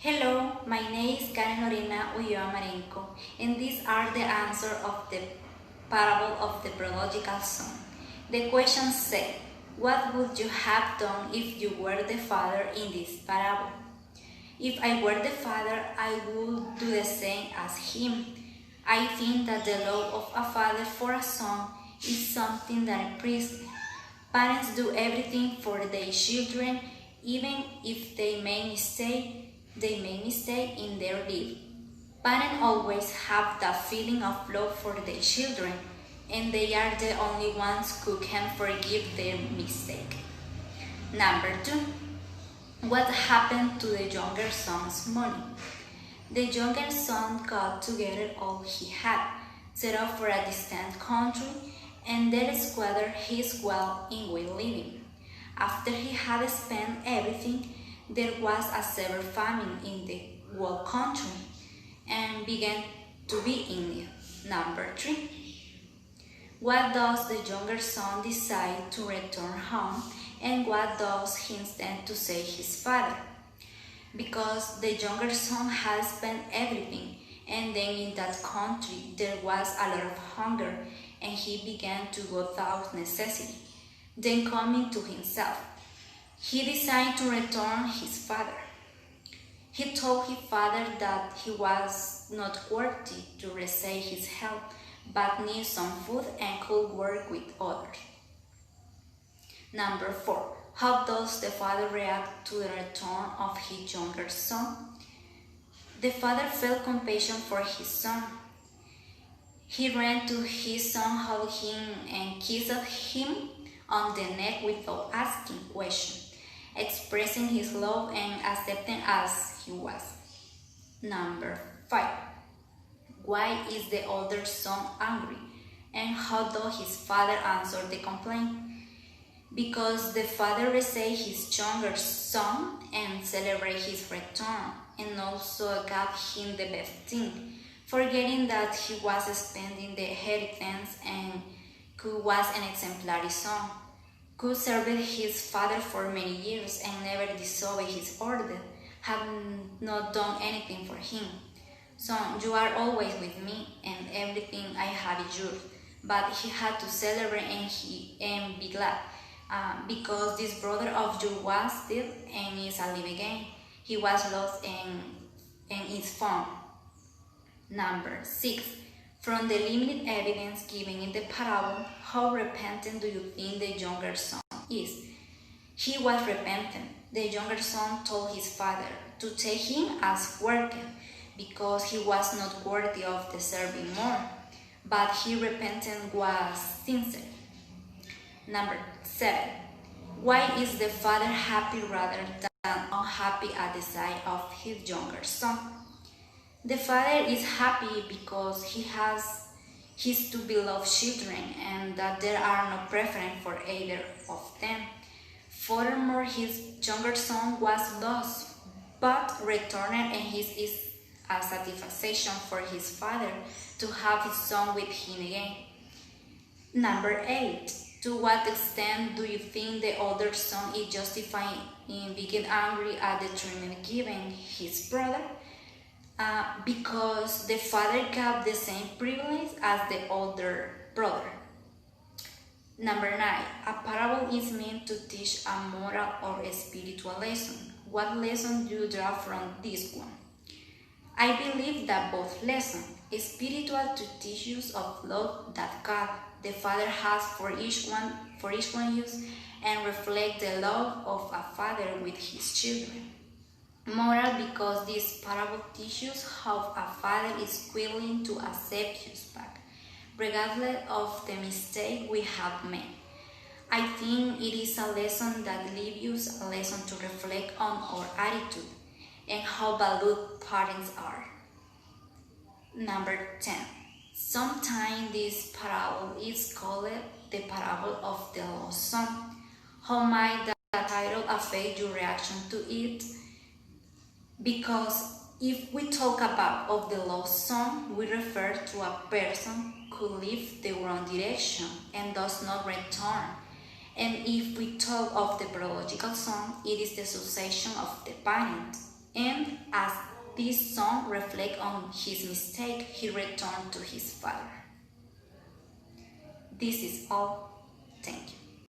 Hello, my name is Karen Lorena Ulloa Marenco, and these are the answers of the parable of the Prodogical Son. The question said, what would you have done if you were the father in this parable? If I were the father, I would do the same as him. I think that the love of a father for a son is something that impresses. Parents do everything for their children, even if they make mistake in their life. Parents always have that feeling of love for their children, and they are the only ones who can forgive their mistake. Number 2. What happened to the younger son's money? The younger son got together all he had, set off for a distant country, and there squandered his wealth in wild living. After he had spent everything, there was a severe famine in the whole country, and began to be in need. Number 3. What does the younger son decide to return home, and what does he intend to say his father? Because the younger son had spent everything, and then in that country there was a lot of hunger, and he began to go without necessity. Then coming to himself, he decided to return his father. He told his father that he was not worthy to receive his help, but needed some food and could work with others. Number 4. How does the father react to the return of his younger son? The father felt compassion for his son. He ran to his son, hugged him, and kissed him on the neck without asking questions, expressing his love and accepting as he was. Number 5. Why is the older son angry, and how does his father answer the complaint? Because the father received his younger son and celebrated his return, and also gave him the best thing, forgetting that he was spending the inheritance and was an exemplary son, could serve his father for many years and never disobeyed his order, had not done anything for him. Son, you are always with me, and everything I have is yours. But he had to celebrate and be glad, because this brother of yours was dead and is alive again. He was lost and is found. Number 6. From the limited evidence given in the parable, how repentant do you think the younger son is? He was repentant. The younger son told his father to take him as worker, because he was not worthy of deserving more, but his repentance was sincere. Number 7. Why is the father happy rather than unhappy at the sight of his younger son? The father is happy because he has his two beloved children, and that there are no preference for either of them. Furthermore, his younger son was lost, but returned, and his is a satisfaction for his father to have his son with him again. Number 8. To what extent do you think the older son is justified in being angry at the treatment given his brother? Because the father got the same privilege as the older brother. Number 9. A parable is meant to teach a moral or a spiritual lesson. What lesson do you draw from this one? I believe that both lessons, spiritual to teach us of love that God, the Father, has for each one use, and reflect the love of a father with his children. Moral, because this parable teaches how a father is willing to accept his back, regardless of the mistake we have made. I think it is a lesson that leaves us a lesson to reflect on our attitude and how valued parents are. Number 10. Sometimes this parable is called the parable of the lost son. How might that title affect your reaction to it? Because if we talk about of the lost son, we refer to a person who left the wrong direction and does not return. And if we talk of the Prodogical Son, it is the succession of the parent. And as this son reflects on his mistake, he returned to his father. This is all. Thank you.